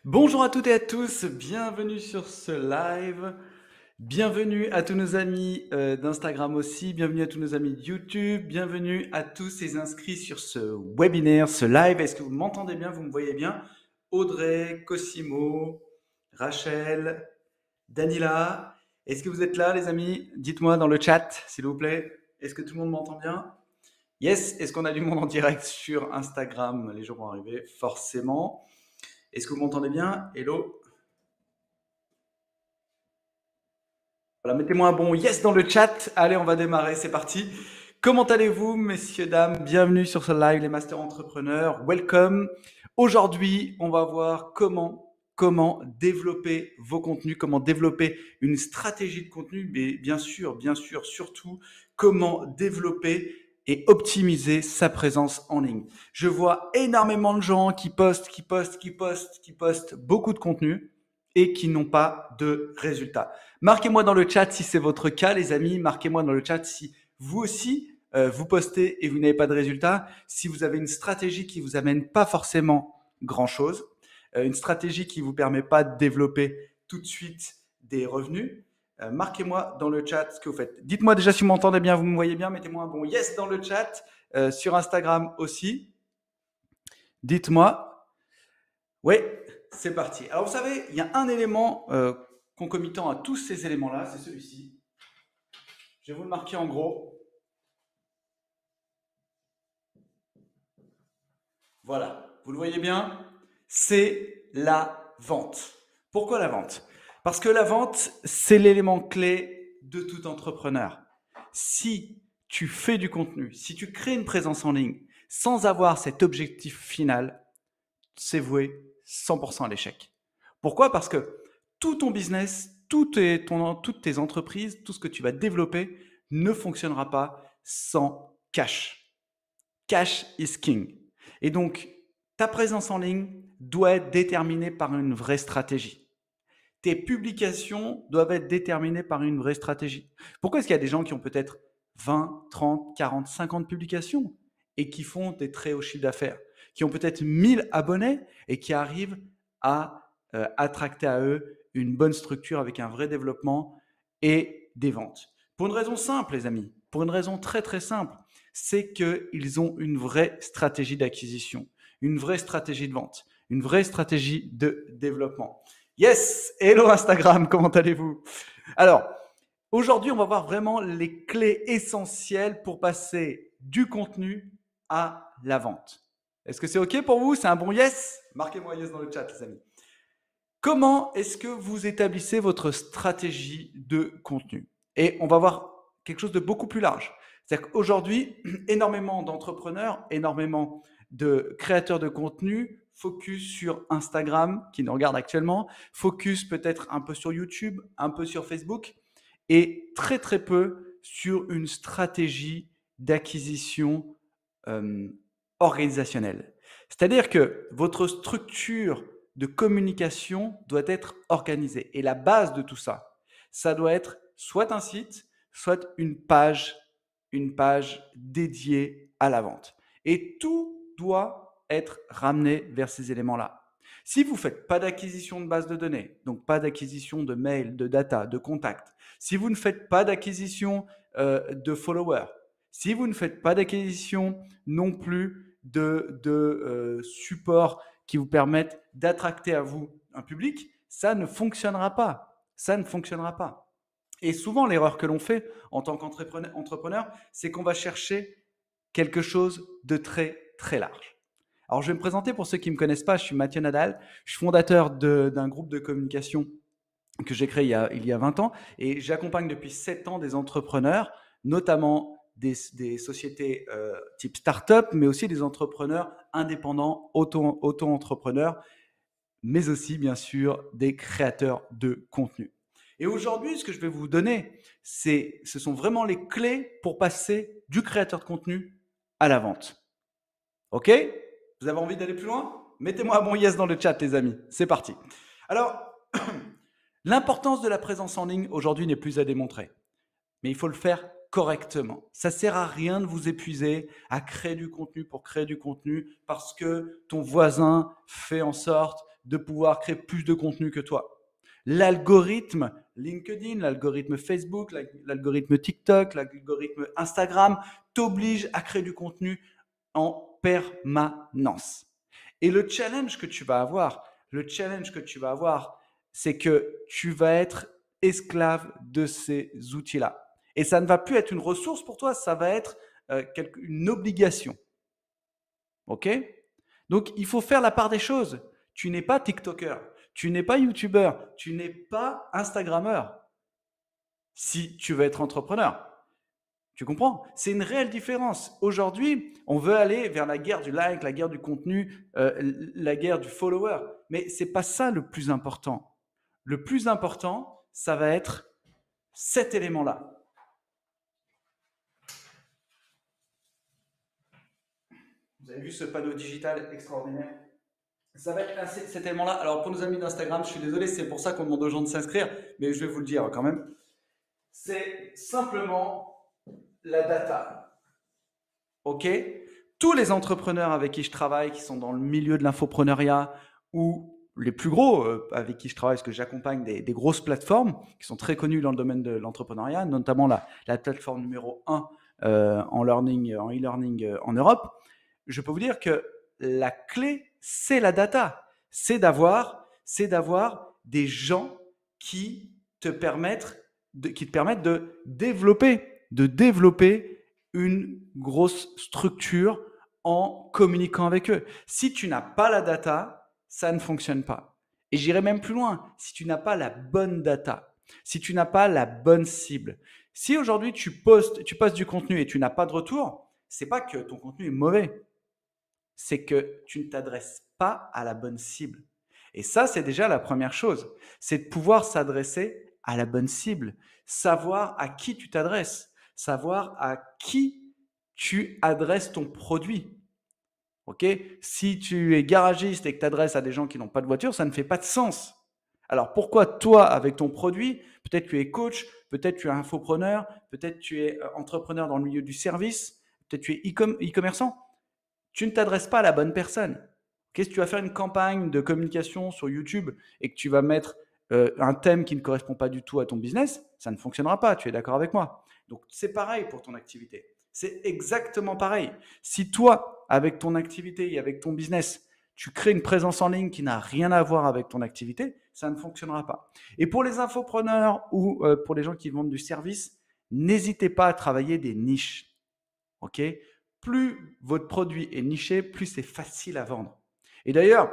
Bonjour à toutes et à tous, bienvenue sur ce live. Bienvenue à tous nos amis d'Instagram aussi, bienvenue à tous nos amis de YouTube, bienvenue à tous ces inscrits sur ce webinaire, ce live. Est-ce que vous m'entendez bien, vous me voyez bien? Audrey, Cosimo, Rachel, Danila, est-ce que vous êtes là les amis? Dites-moi dans le chat s'il vous plaît. Est-ce que tout le monde m'entend bien? Yes, est-ce qu'on a du monde en direct sur Instagram? Les jours vont arriver, forcément. Est-ce que vous m'entendez bien? Hello? Voilà, mettez-moi un bon yes dans le chat. Allez, on va démarrer, c'est parti. Comment allez-vous, messieurs, dames? Bienvenue sur ce live, les Masters Entrepreneurs. Welcome. Aujourd'hui, on va voir comment développer vos contenus, comment développer une stratégie de contenu, mais bien sûr, surtout, comment développer et optimiser sa présence en ligne. Je vois énormément de gens qui postent beaucoup de contenu et qui n'ont pas de résultats. Marquez-moi dans le chat si c'est votre cas, les amis. Marquez-moi dans le chat si vous aussi, vous postez et vous n'avez pas de résultats. Si vous avez une stratégie qui vous amène pas forcément grand-chose, une stratégie qui vous permet pas de développer tout de suite des revenus, marquez-moi dans le chat ce que vous faites. Dites-moi déjà si vous m'entendez bien, vous me voyez bien. Mettez-moi un bon yes dans le chat, sur Instagram aussi. Dites-moi. Oui, c'est parti. Alors, vous savez, il y a un élément concomitant à tous ces éléments-là, c'est celui-ci. Je vais vous le marquer en gros. Voilà, vous le voyez bien? C'est la vente. Pourquoi la vente? Parce que la vente, c'est l'élément clé de tout entrepreneur. Si tu fais du contenu, si tu crées une présence en ligne sans avoir cet objectif final, c'est voué 100% à l'échec. Pourquoi? Parce que tout ton business, toutes tes entreprises, tout ce que tu vas développer ne fonctionnera pas sans cash. Cash is king. Et donc, ta présence en ligne doit être déterminée par une vraie stratégie. Tes publications doivent être déterminées par une vraie stratégie. Pourquoi est-ce qu'il y a des gens qui ont peut-être 20, 30, 40, 50 publications et qui font des très hauts chiffres d'affaires, qui ont peut-être 1000 abonnés et qui arrivent à attracter à eux une bonne structure avec un vrai développement et des ventes? Pour une raison simple, les amis, pour une raison très très simple, c'est qu'ils ont une vraie stratégie d'acquisition, une vraie stratégie de vente, une vraie stratégie de développement. Yes, hello Instagram, comment allez-vous? Alors, aujourd'hui, on va voir vraiment les clés essentielles pour passer du contenu à la vente. Est-ce que c'est OK pour vous? C'est un bon yes? Marquez-moi yes dans le chat, les amis. Comment est-ce que vous établissez votre stratégie de contenu? Et on va voir quelque chose de beaucoup plus large. C'est-à-dire qu'aujourd'hui, énormément d'entrepreneurs, énormément de créateurs de contenu focus sur Instagram, qui nous regardent actuellement, focus peut-être un peu sur YouTube, un peu sur Facebook, et très très peu sur une stratégie d'acquisition euh, organisationnelle. C'est-à-dire que votre structure de communication doit être organisée. Et la base de tout ça, ça doit être soit un site, soit une page dédiée à la vente. Et tout doit être ramené vers ces éléments-là. Si vous ne faites pas d'acquisition de base de données, donc pas d'acquisition de mails, de data, de contacts, si vous ne faites pas d'acquisition de followers, si vous ne faites pas d'acquisition non plus de support qui vous permettent d'attracter à vous un public, ça ne fonctionnera pas. Ça ne fonctionnera pas. Et souvent, l'erreur que l'on fait en tant qu'entrepreneur, c'est qu'on va chercher quelque chose de très, très large. Alors, je vais me présenter pour ceux qui ne me connaissent pas. Je suis Mathieu Nadal. Je suis fondateur d'un groupe de communication que j'ai créé il y a 20 ans. Et j'accompagne depuis 7 ans des entrepreneurs, notamment des sociétés type start-up, mais aussi des entrepreneurs indépendants, auto-entrepreneurs, mais aussi, bien sûr, des créateurs de contenu. Et aujourd'hui, ce que je vais vous donner, ce sont vraiment les clés pour passer du créateur de contenu à la vente. OK? Vous avez envie d'aller plus loin? Mettez-moi un bon yes dans le chat, les amis. C'est parti. Alors, l'importance de la présence en ligne aujourd'hui n'est plus à démontrer, mais il faut le faire correctement. Ça sert à rien de vous épuiser à créer du contenu pour créer du contenu parce que ton voisin fait en sorte de pouvoir créer plus de contenu que toi. L'algorithme LinkedIn, l'algorithme Facebook, l'algorithme TikTok, l'algorithme Instagram t'oblige à créer du contenu en permanence. Et le challenge que tu vas avoir, c'est que tu vas être esclave de ces outils-là. Et ça ne va plus être une ressource pour toi, ça va être une obligation. Ok? Donc, il faut faire la part des choses. Tu n'es pas TikToker, tu n'es pas YouTuber, tu n'es pas Instagrammeur si tu veux être entrepreneur. Tu comprends? C'est une réelle différence. Aujourd'hui, on veut aller vers la guerre du like, la guerre du contenu, la guerre du follower. Mais ce n'est pas ça le plus important. Le plus important, ça va être cet élément-là. Vous avez vu ce panneau digital extraordinaire? Ça va être cet élément-là. Alors, pour nos amis d'Instagram, je suis désolé, c'est pour ça qu'on demande aux gens de s'inscrire, mais je vais vous le dire quand même. C'est simplement la data. Ok? Tous les entrepreneurs avec qui je travaille, qui sont dans le milieu de l'infopreneuriat, ou les plus gros avec qui je travaille, parce que j'accompagne des grosses plateformes qui sont très connues dans le domaine de l'entrepreneuriat, notamment la plateforme numéro 1 en e-learning en Europe, je peux vous dire que la clé, c'est la data. C'est d'avoir des gens qui te permettent de développer une grosse structure en communiquant avec eux. Si tu n'as pas la data, ça ne fonctionne pas. Et j'irai même plus loin, si tu n'as pas la bonne data, si tu n'as pas la bonne cible, si aujourd'hui tu postes du contenu et tu n'as pas de retour, c'est pas que ton contenu est mauvais, c'est que tu ne t'adresses pas à la bonne cible. Et ça, c'est déjà la première chose, c'est de pouvoir s'adresser à la bonne cible, savoir à qui tu t'adresses, savoir à qui tu adresses ton produit. Ok? Si tu es garagiste et que tu t'adresses à des gens qui n'ont pas de voiture, ça ne fait pas de sens. Alors pourquoi toi, avec ton produit, peut-être tu es coach, peut-être tu es infopreneur, peut-être tu es entrepreneur dans le milieu du service, peut-être tu es e-commerçant, tu ne t'adresses pas à la bonne personne. Qu'est-ce que tu vas faire une campagne de communication sur YouTube et que tu vas mettre un thème qui ne correspond pas du tout à ton business, ça ne fonctionnera pas, tu es d'accord avec moi? Donc c'est pareil pour ton activité. C'est exactement pareil. Si toi, avec ton activité et avec ton business, tu crées une présence en ligne qui n'a rien à voir avec ton activité, ça ne fonctionnera pas. Et pour les infopreneurs ou pour les gens qui vendent du service, n'hésitez pas à travailler des niches. Ok? Plus votre produit est niché, plus c'est facile à vendre. Et d'ailleurs,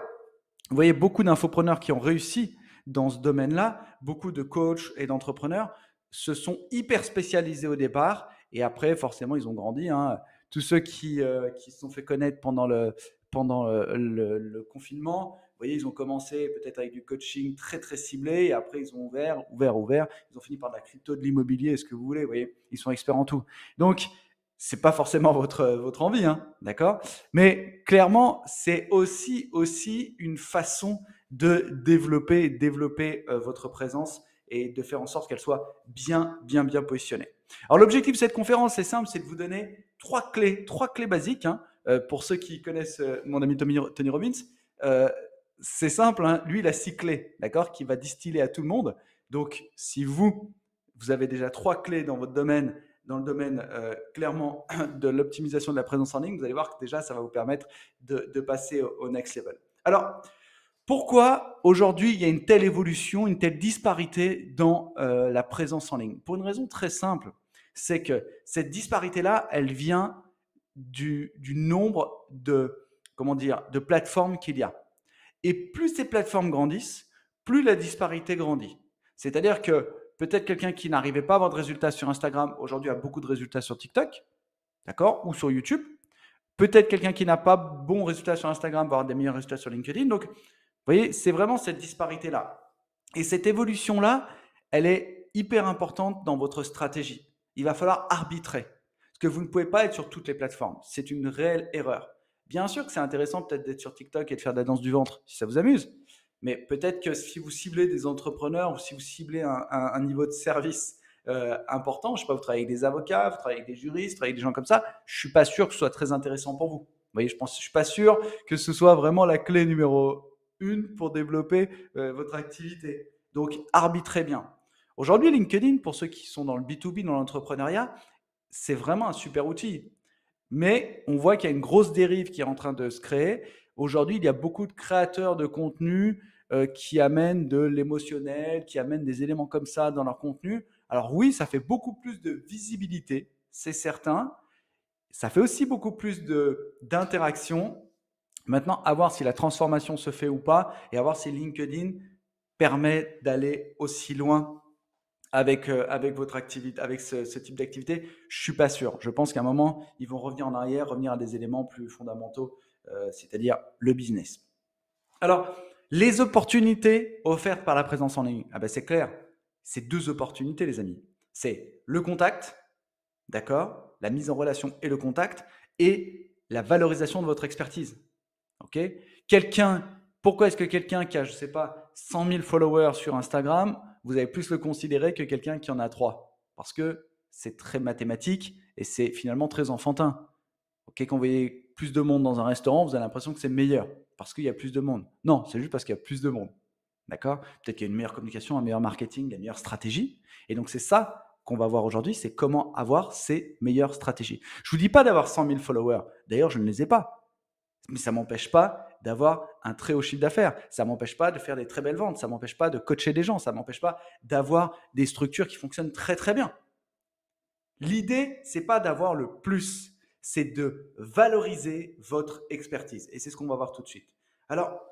vous voyez beaucoup d'infopreneurs qui ont réussi dans ce domaine-là, beaucoup de coachs et d'entrepreneurs se sont hyper spécialisés au départ et après, forcément, ils ont grandi. Hein. Tous ceux qui se sont fait connaître pendant le confinement, vous voyez, ils ont commencé peut-être avec du coaching très, très ciblé et après, ils ont ouvert. Ils ont fini par de la crypto, de l'immobilier, ce que vous voulez. Vous voyez, ils sont experts en tout. Donc, c'est pas forcément votre envie, hein, d'accord? Mais clairement, c'est aussi une façon de développer votre présence et de faire en sorte qu'elle soit bien positionnée. Alors l'objectif de cette conférence, c'est simple, c'est de vous donner trois clés basiques. Hein, pour ceux qui connaissent mon ami Tony Robbins, c'est simple, hein, lui il a 6 clés, d'accord, qui va distiller à tout le monde. Donc si vous avez déjà 3 clés dans votre domaine, dans le domaine clairement de l'optimisation de la présence en ligne, vous allez voir que déjà ça va vous permettre de passer au next level. Alors, pourquoi aujourd'hui il y a une telle évolution, une telle disparité dans la présence en ligne? Pour une raison très simple, c'est que cette disparité-là, elle vient du nombre de plateformes qu'il y a. Et plus ces plateformes grandissent, plus la disparité grandit. C'est-à-dire que peut-être quelqu'un qui n'arrivait pas à avoir de résultats sur Instagram, aujourd'hui a beaucoup de résultats sur TikTok, d'accord, ou sur YouTube. Peut-être quelqu'un qui n'a pas bons résultats sur Instagram va avoir des meilleurs résultats sur LinkedIn. Donc, vous voyez, c'est vraiment cette disparité-là. Et cette évolution-là, elle est hyper importante dans votre stratégie. Il va falloir arbitrer. Parce que vous ne pouvez pas être sur toutes les plateformes. C'est une réelle erreur. Bien sûr que c'est intéressant peut-être d'être sur TikTok et de faire de la danse du ventre, si ça vous amuse. Mais peut-être que si vous ciblez des entrepreneurs ou si vous ciblez un niveau de service important, je ne sais pas, vous travaillez avec des avocats, vous travaillez avec des juristes, vous travaillez avec des gens comme ça, je ne suis pas sûr que ce soit très intéressant pour vous. Vous voyez, je ne suis pas sûr que ce soit vraiment la clé numéro une pour développer votre activité. Donc, arbitrez bien. Aujourd'hui, LinkedIn, pour ceux qui sont dans le B2B, dans l'entrepreneuriat, c'est vraiment un super outil. Mais on voit qu'il y a une grosse dérive qui est en train de se créer. Aujourd'hui, il y a beaucoup de créateurs de contenu qui amènent de l'émotionnel, qui amènent des éléments comme ça dans leur contenu. Alors oui, ça fait beaucoup plus de visibilité, c'est certain. Ça fait aussi beaucoup plus d'interaction. Maintenant, à voir si la transformation se fait ou pas et à voir si LinkedIn permet d'aller aussi loin avec votre activité, avec ce type d'activité. Je suis pas sûr. Je pense qu'à un moment, ils vont revenir en arrière, revenir à des éléments plus fondamentaux, c'est-à-dire le business. Alors, les opportunités offertes par la présence en ligne, ah ben c'est clair, c'est deux opportunités, les amis. C'est le contact, d'accord, la mise en relation et le contact, et la valorisation de votre expertise. Ok. Pourquoi est-ce que quelqu'un qui a, je ne sais pas, 100 000 followers sur Instagram, vous allez plus le considérer que quelqu'un qui en a 3? Parce que c'est très mathématique et c'est finalement très enfantin. Ok, quand vous voyez plus de monde dans un restaurant, vous avez l'impression que c'est meilleur parce qu'il y a plus de monde. Non, c'est juste parce qu'il y a plus de monde. D'accord? Peut-être qu'il y a une meilleure communication, un meilleur marketing, une meilleure stratégie. Et donc, c'est ça qu'on va voir aujourd'hui, c'est comment avoir ces meilleures stratégies. Je ne vous dis pas d'avoir 100 000 followers. D'ailleurs, je ne les ai pas. Mais ça ne m'empêche pas d'avoir un très haut chiffre d'affaires. Ça ne m'empêche pas de faire des très belles ventes. Ça ne m'empêche pas de coacher des gens. Ça ne m'empêche pas d'avoir des structures qui fonctionnent très, très bien. L'idée, c'est pas d'avoir le plus, c'est de valoriser votre expertise. Et c'est ce qu'on va voir tout de suite. Alors,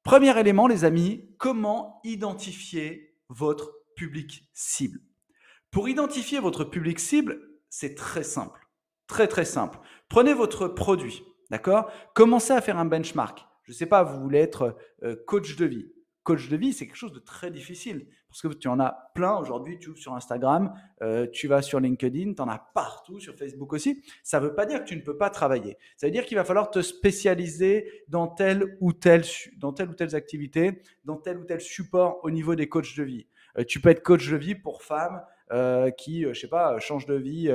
premier élément, les amis, comment identifier votre public cible? Pour identifier votre public cible, c'est très simple. Très, très simple. Prenez votre produit, d'accord? Commencez à faire un benchmark. Je ne sais pas, vous voulez être coach de vie. Coach de vie, c'est quelque chose de très difficile parce que tu en as plein aujourd'hui. Tu ouvres sur Instagram, tu vas sur LinkedIn, tu en as partout, sur Facebook aussi. Ça ne veut pas dire que tu ne peux pas travailler. Ça veut dire qu'il va falloir te spécialiser dans telle ou telle activité, dans tel ou tel support au niveau des coachs de vie. Tu peux être coach de vie pour femmes qui, je sais pas, changent de vie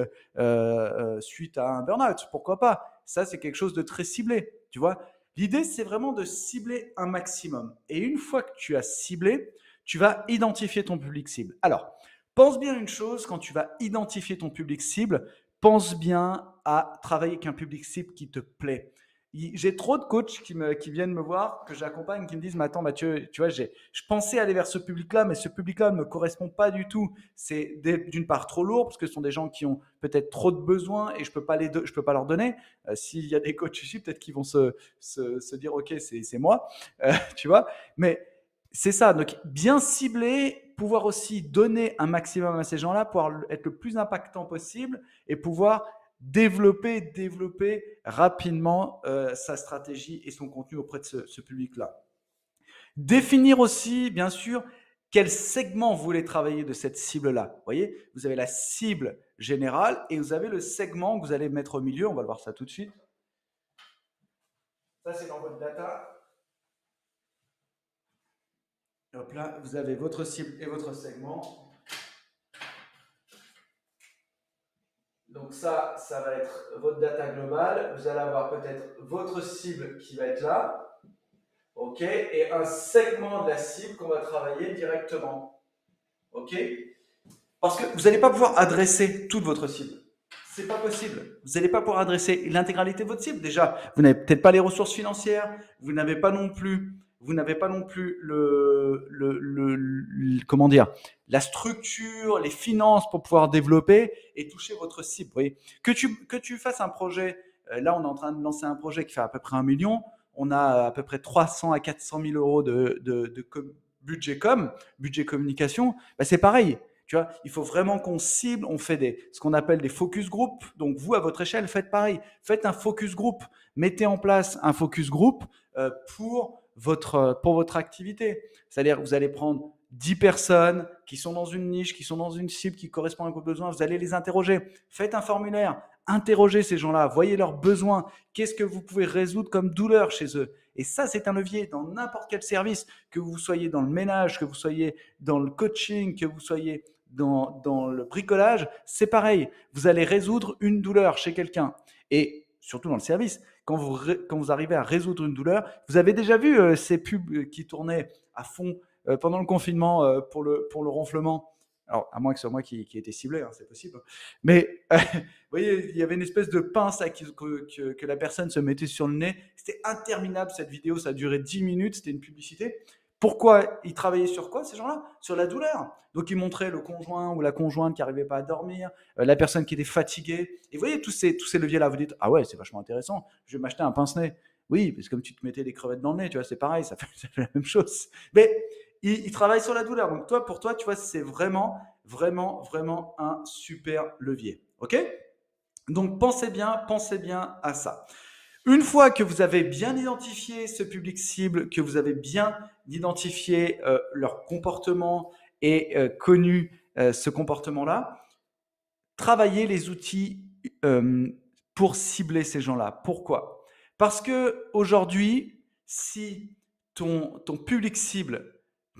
suite à un burn-out. Pourquoi pas? Ça, c'est quelque chose de très ciblé, tu vois. L'idée, c'est vraiment de cibler un maximum. Et une fois que tu as ciblé, tu vas identifier ton public cible. Alors, pense bien une chose, quand tu vas identifier ton public cible, pense bien à travailler avec un public cible qui te plaît. J'ai trop de coachs qui viennent me voir, que j'accompagne, qui me disent, mais attends Mathieu, tu vois, je pensais aller vers ce public-là, mais ce public-là ne me correspond pas du tout. C'est d'une part trop lourd, parce que ce sont des gens qui ont peut-être trop de besoins et je peux pas leur donner. S'il y a des coachs ici, peut-être qu'ils vont se dire, ok, c'est moi, tu vois. Mais c'est ça, donc bien cibler, pouvoir aussi donner un maximum à ces gens-là, pouvoir être le plus impactant possible et pouvoir développer rapidement sa stratégie et son contenu auprès de ce public-là. Définir aussi, bien sûr, quel segment vous voulez travailler de cette cible-là. Vous voyez, vous avez la cible générale et vous avez le segment que vous allez mettre au milieu. On va le voir ça tout de suite. Ça, c'est dans votre data. Hop là, vous avez votre cible et votre segment. Donc ça va être votre data globale. Vous allez avoir peut-être votre cible qui va être là. OK, et un segment de la cible qu'on va travailler directement. OK? Parce que vous n'allez pas pouvoir adresser toute votre cible. C'est pas possible. Vous n'allez pas pouvoir adresser l'intégralité de votre cible. Déjà, vous n'avez peut-être pas les ressources financières, vous n'avez pas non plus comment dire, la structure, les finances pour pouvoir développer et toucher votre cible. Vous voyez, que tu fasses un projet, là on est en train de lancer un projet qui fait à peu près 1 million, on a à peu près 300 à 400 000 euros de budget communication, bah c'est pareil. Tu vois, il faut vraiment qu'on cible, on fait ce qu'on appelle des focus group. Donc vous, à votre échelle, faites pareil. Faites un focus group. Mettez en place un focus group pour votre activité. C'est-à-dire que vous allez prendre 10 personnes qui sont dans une niche, qui sont dans une cible qui correspond à vos besoins. Vous allez les interroger. Faites un formulaire. Interrogez ces gens-là. Voyez leurs besoins. Qu'est-ce que vous pouvez résoudre comme douleur chez eux? Et ça, c'est un levier dans n'importe quel service, que vous soyez dans le ménage, que vous soyez dans le coaching, que vous soyez dans le bricolage, c'est pareil. Vous allez résoudre une douleur chez quelqu'un. Et surtout dans le service, quand vous arrivez à résoudre une douleur. Vous avez déjà vu ces pubs qui tournaient à fond pendant le confinement pour le ronflement. Alors, à moins que ce soit moi qui ai été ciblé, hein, c'est possible. Mais vous voyez, il y avait une espèce de pince là, que la personne se mettait sur le nez. C'était interminable cette vidéo, ça a duré 10 minutes, c'était une publicité. Pourquoi ils travaillaient sur quoi ces gens-là? Sur la douleur. Donc ils montraient le conjoint ou la conjointe qui n'arrivait pas à dormir, la personne qui était fatiguée. Et vous voyez tous ces leviers-là, vous dites ah ouais, c'est vachement intéressant, je vais m'acheter un pince-nez. Oui, parce que comme tu te mettais des crevettes dans le nez, tu vois, c'est pareil, ça fait la même chose. Mais ils travaillent sur la douleur. Donc pour toi, tu vois, c'est vraiment, vraiment, vraiment un super levier. OK? Donc pensez bien à ça. Une fois que vous avez bien identifié ce public cible, que vous avez bien identifié leur comportement et connu ce comportement-là, travaillez les outils pour cibler ces gens-là. Pourquoi? Parce que aujourd'hui, si ton public cible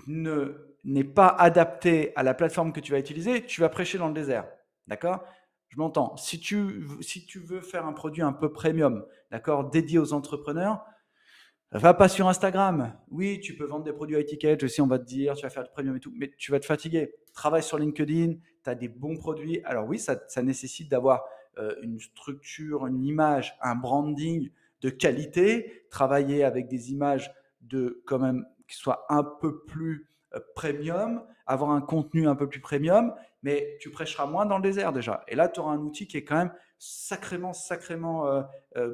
n'est pas adapté à la plateforme que tu vas utiliser, tu vas prêcher dans le désert. D'accord? Je m'entends. Si tu veux faire un produit un peu premium, d'accord, dédié aux entrepreneurs, va pas sur Instagram. Oui, tu peux vendre des produits à étiquette, je sais, on va te dire, tu vas faire du premium et tout, mais tu vas te fatiguer. Travaille sur LinkedIn, tu as des bons produits. Alors oui, ça nécessite d'avoir une structure, une image, un branding de qualité, travailler avec des images quand même qui soient un peu plus premium, avoir un contenu un peu plus premium, mais tu prêcheras moins dans le désert déjà. Et là, tu auras un outil qui est quand même sacrément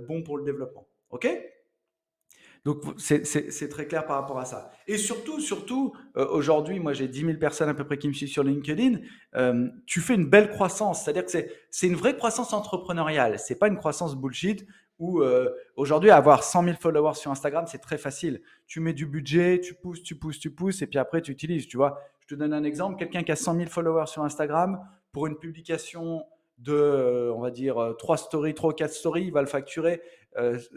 bon pour le développement. OK? Donc, c'est très clair par rapport à ça. Et surtout, aujourd'hui, moi, j'ai 10 000 personnes à peu près qui me suivent sur LinkedIn. Tu fais une belle croissance. C'est-à-dire que c'est une vraie croissance entrepreneuriale. C'est pas une croissance bullshit où aujourd'hui, avoir 100 000 followers sur Instagram, c'est très facile. Tu mets du budget, tu pousses, et puis après, tu utilises. Tu vois, je te donne un exemple. Quelqu'un qui a 100 000 followers sur Instagram, pour une publication de, on va dire, 3 ou 4 stories, il va le facturer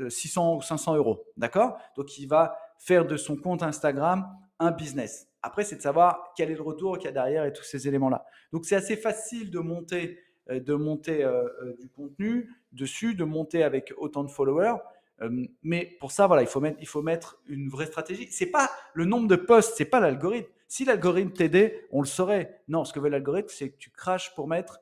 600 ou 500 euros. D'accord? Donc, il va faire de son compte Instagram un business. Après, c'est de savoir quel est le retour qu'il y a derrière et tous ces éléments-là. Donc, c'est assez facile de monter du contenu dessus, de monter avec autant de followers. Mais pour ça, voilà, il faut mettre une vraie stratégie. C'est pas le nombre de posts, c'est pas l'algorithme. Si l'algorithme t'aidait, on le saurait. Non, ce que veut l'algorithme, c'est que tu craches pour mettre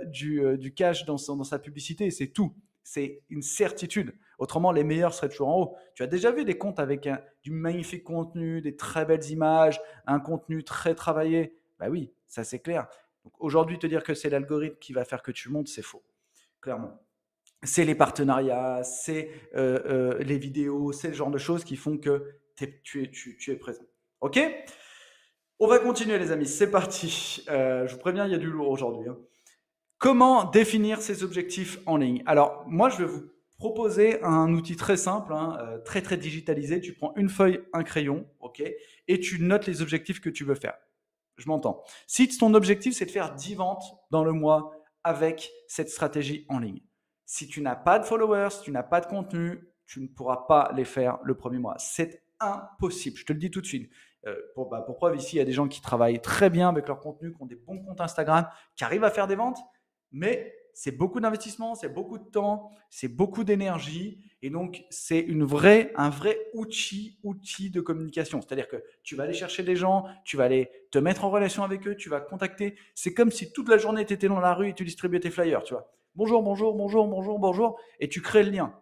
du cash dans sa publicité, c'est tout. C'est une certitude. Autrement, les meilleurs seraient toujours en haut. Tu as déjà vu des comptes avec du magnifique contenu, des très belles images, un contenu très travaillé? Bah oui, ça c'est clair. Donc aujourd'hui, te dire que c'est l'algorithme qui va faire que tu montes, c'est faux, clairement. C'est les partenariats, c'est les vidéos, c'est le genre de choses qui font que tu es présent. OK? On va continuer les amis, c'est parti. Je vous préviens, il y a du lourd aujourd'hui. Hein. Comment définir ses objectifs en ligne? Alors, moi, je vais vous proposer un outil très simple, hein, très digitalisé. Tu prends une feuille, un crayon, ok, et tu notes les objectifs que tu veux faire. Je m'entends. Si ton objectif, c'est de faire 10 ventes dans le mois avec cette stratégie en ligne. Si tu n'as pas de followers, si tu n'as pas de contenu, tu ne pourras pas les faire le premier mois. C'est impossible, je te le dis tout de suite. Pour preuve, ici, il y a des gens qui travaillent très bien avec leur contenu, qui ont des bons comptes Instagram, qui arrivent à faire des ventes, mais c'est beaucoup d'investissement, c'est beaucoup de temps, c'est beaucoup d'énergie. Et donc, c'est un vrai outil de communication. C'est-à-dire que tu vas aller chercher des gens, tu vas aller te mettre en relation avec eux, tu vas contacter. C'est comme si toute la journée, tu étais dans la rue et tu distribuais tes flyers, tu vois. Bonjour, et tu crées le lien.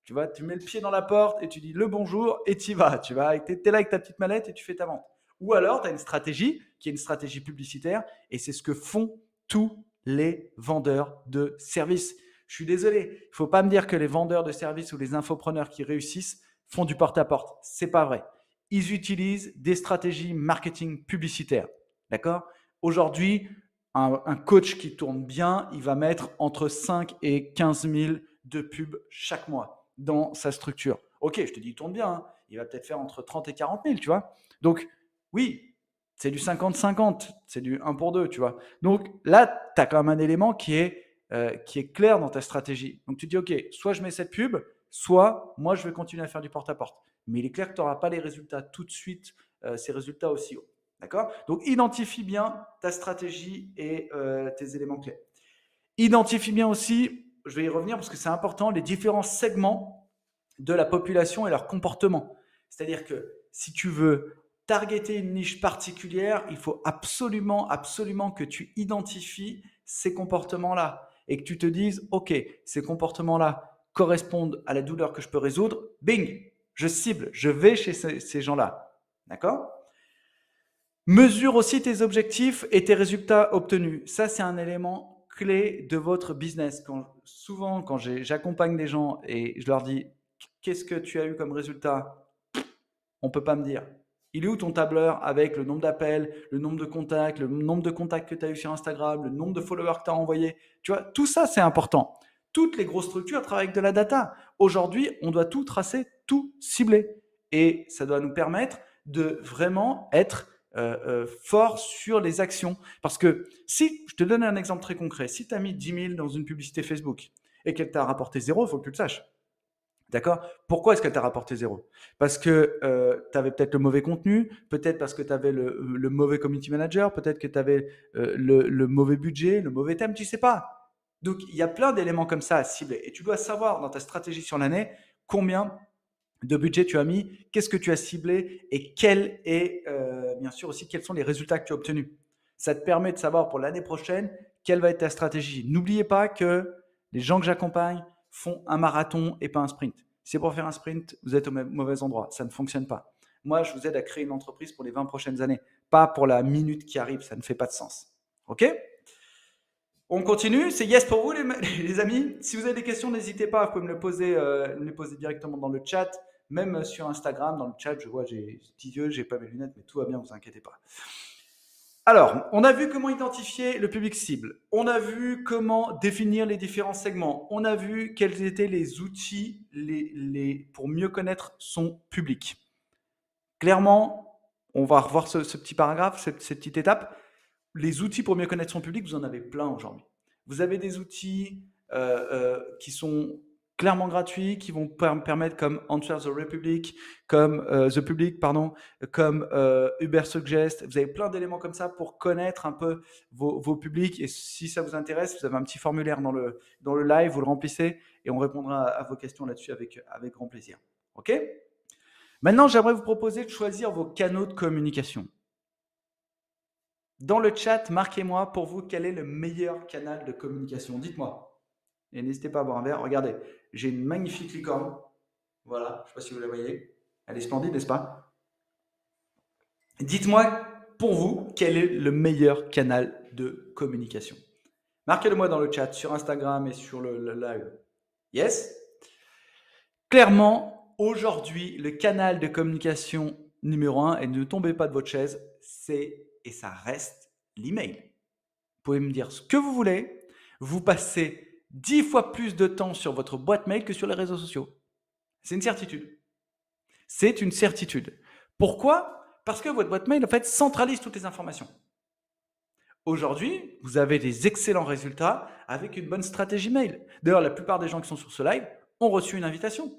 Tu vois, tu mets le pied dans la porte et tu dis le bonjour et tu y vas. Tu vas, t'es là avec ta petite mallette et tu fais ta vente. Ou alors, tu as une stratégie qui est une stratégie publicitaire et c'est ce que font tous les vendeurs de services. Je suis désolé, il ne faut pas me dire que les vendeurs de services ou les infopreneurs qui réussissent font du porte-à-porte. C'est pas vrai. Ils utilisent des stratégies marketing publicitaires. D'accord? Aujourd'hui, un coach qui tourne bien, il va mettre entre 5 et 15 000 de pubs chaque mois dans sa structure. Ok, je te dis, il tourne bien. Hein. Il va peut-être faire entre 30 et 40 000, tu vois. Donc, oui, c'est du 50-50, c'est du 1 pour 2, tu vois. Donc là, tu as quand même un élément qui est clair dans ta stratégie. Donc tu dis, OK, soit je mets cette pub, soit moi, je vais continuer à faire du porte-à-porte. Mais il est clair que tu n'auras pas les résultats tout de suite, ces résultats aussi hauts. D'accord? Donc identifie bien ta stratégie et tes éléments clés. Identifie bien aussi, je vais y revenir parce que c'est important, les différents segments de la population et leur comportement. C'est-à-dire que si tu veux targeter une niche particulière, il faut absolument, absolument que tu identifies ces comportements-là et que tu te dises, OK, ces comportements-là correspondent à la douleur que je peux résoudre. Bing, je cible, je vais chez ces gens-là. D'accord? Mesure aussi tes objectifs et tes résultats obtenus. Ça, c'est un élément clé de votre business. Souvent, quand j'accompagne des gens et je leur dis, qu'est-ce que tu as eu comme résultat? On ne peut pas me dire. Il est où ton tableur avec le nombre d'appels, le nombre de contacts, le nombre de contacts que tu as eu sur Instagram, le nombre de followers que tu as envoyés? Tu vois, tout ça, c'est important. Toutes les grosses structures travaillent avec de la data. Aujourd'hui, on doit tout tracer, tout cibler. Et ça doit nous permettre de vraiment être fort sur les actions. Parce que si, je te donne un exemple très concret, si tu as mis 10 000 dans une publicité Facebook et qu'elle t'a rapporté 0, il faut que tu le saches. D'accord? Pourquoi est-ce qu'elle t'a rapporté 0? Parce que tu avais peut-être le mauvais contenu, peut-être parce que tu avais le mauvais community manager, peut-être que tu avais le mauvais budget, le mauvais thème, tu ne sais pas. Donc, il y a plein d'éléments comme ça à cibler. Et tu dois savoir dans ta stratégie sur l'année combien de budget tu as mis, qu'est-ce que tu as ciblé et quel est, bien sûr aussi, quels sont les résultats que tu as obtenus. Ça te permet de savoir pour l'année prochaine quelle va être ta stratégie. N'oubliez pas que les gens que j'accompagne font un marathon et pas un sprint. Si c'est pour faire un sprint, vous êtes au mauvais endroit. Ça ne fonctionne pas. Moi, je vous aide à créer une entreprise pour les 20 prochaines années, pas pour la minute qui arrive. Ça ne fait pas de sens. OK? On continue, c'est yes pour vous les amis. Si vous avez des questions, n'hésitez pas, vous pouvez me les poser directement dans le chat, même sur Instagram, dans le chat, je vois, j'ai des petits yeux, j'ai pas mes lunettes, mais tout va bien, vous inquiétez pas. Alors, on a vu comment identifier le public cible, on a vu comment définir les différents segments, on a vu quels étaient les outils pour mieux connaître son public. Clairement, on va revoir ce petit paragraphe, cette petite étape. Les outils pour mieux connaître son public, vous en avez plein aujourd'hui. Vous avez des outils qui sont clairement gratuits, qui vont permettre comme Answer the Republic, comme The Public, pardon, comme Ubersuggest. Vous avez plein d'éléments comme ça pour connaître un peu vos publics. Et si ça vous intéresse, vous avez un petit formulaire dans le live, vous le remplissez et on répondra à vos questions là-dessus avec grand plaisir. OK? Maintenant, j'aimerais vous proposer de choisir vos canaux de communication. Dans le chat, marquez-moi pour vous quel est le meilleur canal de communication. Dites-moi. Et n'hésitez pas à boire un verre. Regardez, j'ai une magnifique licorne. Voilà, je ne sais pas si vous la voyez. Elle est splendide, n'est-ce pas? Dites-moi pour vous quel est le meilleur canal de communication. Marquez-le moi dans le chat, sur Instagram et sur le live. Yes? Clairement, aujourd'hui, le canal de communication numéro 1, et ne tombez pas de votre chaise, c'est et ça reste l'email. Vous pouvez me dire ce que vous voulez, vous passez 10 fois plus de temps sur votre boîte mail que sur les réseaux sociaux. C'est une certitude. C'est une certitude. Pourquoi? Parce que votre boîte mail, en fait, centralise toutes les informations. Aujourd'hui, vous avez des excellents résultats avec une bonne stratégie mail. D'ailleurs, la plupart des gens qui sont sur ce live ont reçu une invitation.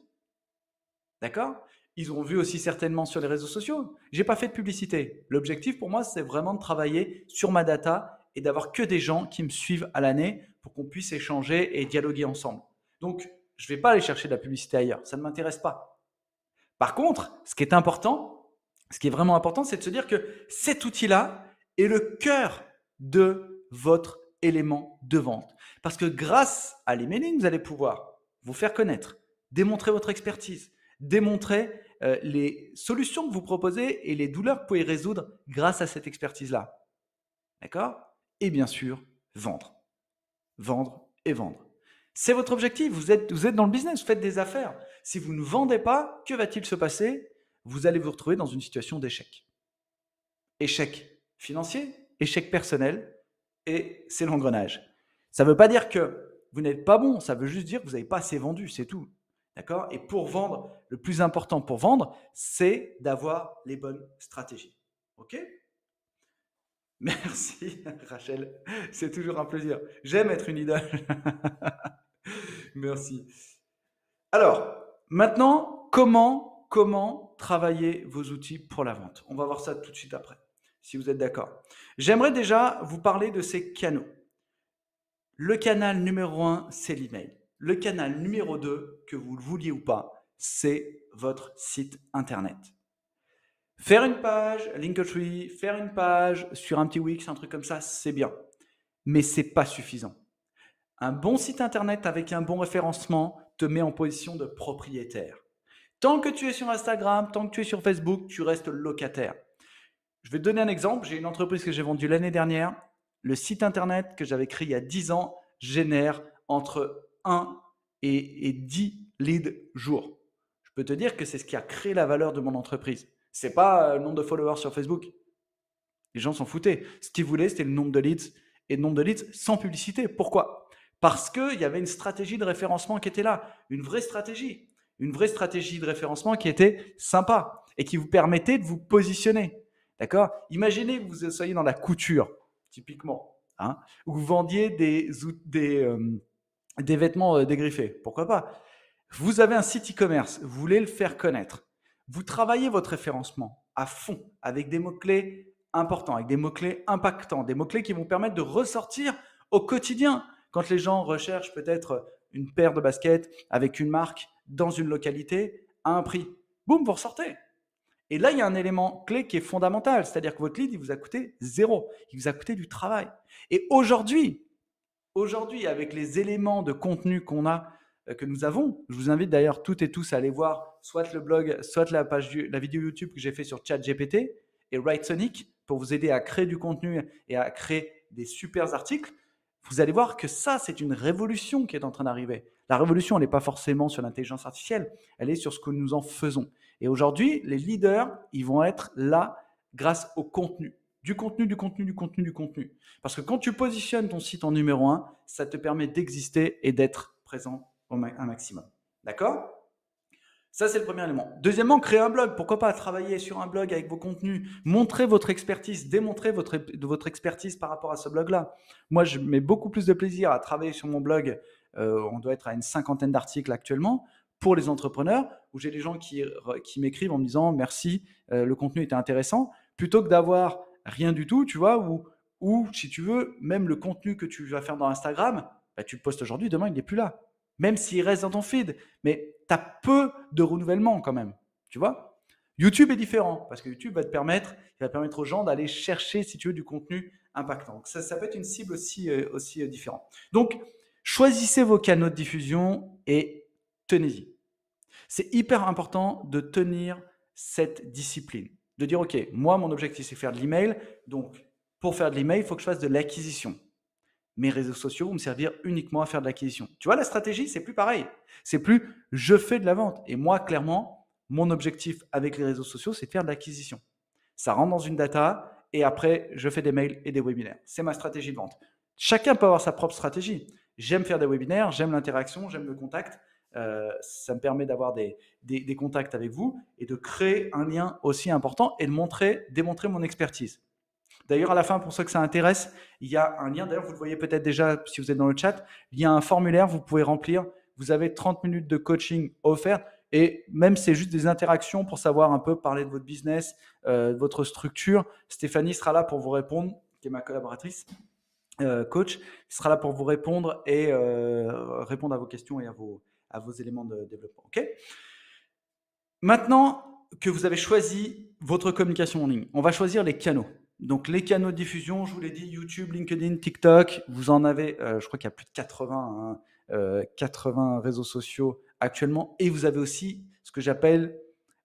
D'accord? Ils ont vu aussi certainement sur les réseaux sociaux. Je n'ai pas fait de publicité. L'objectif pour moi, c'est vraiment de travailler sur ma data et d'avoir que des gens qui me suivent à l'année pour qu'on puisse échanger et dialoguer ensemble. Donc, je ne vais pas aller chercher de la publicité ailleurs. Ça ne m'intéresse pas. Par contre, ce qui est important, ce qui est vraiment important, c'est de se dire que cet outil-là est le cœur de votre élément de vente. Parce que grâce à l'emailing, vous allez pouvoir vous faire connaître, démontrer votre expertise, démontrer les solutions que vous proposez et les douleurs que vous pouvez résoudre grâce à cette expertise-là. D'accord? Et bien sûr, vendre. Vendre et vendre. C'est votre objectif. Vous êtes dans le business, vous faites des affaires. Si vous ne vendez pas, que va-t-il se passer? Vous allez vous retrouver dans une situation d'échec. Échec financier, échec personnel, et c'est l'engrenage. Ça ne veut pas dire que vous n'êtes pas bon, ça veut juste dire que vous n'avez pas assez vendu, c'est tout. D'accord? Et pour vendre, le plus important pour vendre, c'est d'avoir les bonnes stratégies. OK? Merci Rachel, c'est toujours un plaisir. J'aime être une idole. Merci. Alors, maintenant, comment travailler vos outils pour la vente? On va voir ça tout de suite après, si vous êtes d'accord. J'aimerais déjà vous parler de ces canaux. Le canal numéro 1, c'est l'email. Le canal numéro 2, que vous le vouliez ou pas, c'est votre site internet. Faire une page Linktree, faire une page sur un petit Wix, un truc comme ça, c'est bien. Mais c'est pas suffisant. Un bon site internet avec un bon référencement te met en position de propriétaire. Tant que tu es sur Instagram, tant que tu es sur Facebook, tu restes locataire. Je vais te donner un exemple. J'ai une entreprise que j'ai vendue l'année dernière. Le site internet que j'avais créé il y a 10 ans génère entre 1 et 10 leads jour. Je peux te dire que c'est ce qui a créé la valeur de mon entreprise. C'est pas le nombre de followers sur Facebook. Les gens s'en foutaient. Ce qu'ils voulaient, c'était le nombre de leads et le nombre de leads sans publicité. Pourquoi? Parce qu'il y avait une stratégie de référencement qui était là, une vraie stratégie de référencement qui était sympa et qui vous permettait de vous positionner. D'accord? Imaginez que vous soyez dans la couture, typiquement, hein, où vous vendiez des vêtements dégriffés. Pourquoi pas? Vous avez un site e-commerce, vous voulez le faire connaître. Vous travaillez votre référencement à fond avec des mots-clés importants, avec des mots-clés impactants, des mots-clés qui vont permettre de ressortir au quotidien. Quand les gens recherchent peut-être une paire de baskets avec une marque dans une localité à un prix, boum, vous ressortez. Et là, il y a un élément clé qui est fondamental, c'est-à-dire que votre lead, il vous a coûté zéro, il vous a coûté du travail. Et aujourd'hui, avec les éléments de contenu qu'on a, que nous avons, je vous invite d'ailleurs toutes et tous à aller voir soit le blog, soit la vidéo YouTube que j'ai fait sur ChatGPT et WriteSonic pour vous aider à créer du contenu et à créer des super articles. Vous allez voir que ça, c'est une révolution qui est en train d'arriver. La révolution, elle n'est pas forcément sur l'intelligence artificielle, elle est sur ce que nous en faisons. Et aujourd'hui, les leaders, ils vont être là grâce au contenu. Du contenu. Parce que quand tu positionnes ton site en numéro 1, ça te permet d'exister et d'être présent un maximum. D'accord? Ça, c'est le premier élément. Deuxièmement, créer un blog. Pourquoi pas travailler sur un blog avec vos contenus, montrer votre expertise, démontrer votre expertise par rapport à ce blog-là. Moi, je mets beaucoup plus de plaisir à travailler sur mon blog. On doit être à une 50aine d'articles actuellement pour les entrepreneurs, où j'ai des gens qui m'écrivent en me disant merci, le contenu était intéressant, plutôt que d'avoir rien du tout, tu vois, ou si tu veux, même le contenu que tu vas faire dans Instagram, bah, tu le postes aujourd'hui, demain, il n'est plus là. Même s'il reste dans ton feed. Mais tu as peu de renouvellement quand même. Tu vois? YouTube est différent parce que YouTube va permettre aux gens d'aller chercher, si tu veux, du contenu impactant. Donc ça peut être une cible aussi différente. Donc, choisissez vos canaux de diffusion et tenez-y. C'est hyper important de tenir cette discipline. De dire, OK, moi, mon objectif, c'est faire de l'email. Donc, pour faire de l'email, il faut que je fasse de l'acquisition. Mes réseaux sociaux vont me servir uniquement à faire de l'acquisition. Tu vois, la stratégie, c'est plus pareil. C'est plus je fais de la vente. Et moi, clairement, mon objectif avec les réseaux sociaux, c'est de faire de l'acquisition. Ça rentre dans une data et après, je fais des mails et des webinaires. C'est ma stratégie de vente. Chacun peut avoir sa propre stratégie. J'aime faire des webinaires, j'aime l'interaction, j'aime le contact. Ça me permet d'avoir des contacts avec vous et de créer un lien aussi important et de démontrer mon expertise. D'ailleurs, à la fin, pour ceux que ça intéresse, il y a un lien. D'ailleurs, vous le voyez peut-être déjà si vous êtes dans le chat. Il y a un formulaire, vous pouvez remplir. Vous avez 30 minutes de coaching offert. Et même, c'est juste des interactions pour savoir un peu parler de votre business, de votre structure. Stéphanie sera là pour vous répondre, qui est ma collaboratrice, coach. Sera là pour vous répondre et répondre à vos questions et à vos éléments de développement. OK ? Maintenant que vous avez choisi votre communication en ligne, on va choisir les canaux. Donc, les canaux de diffusion, je vous l'ai dit, YouTube, LinkedIn, TikTok, vous en avez, je crois qu'il y a plus de 80 réseaux sociaux actuellement. Et vous avez aussi ce que j'appelle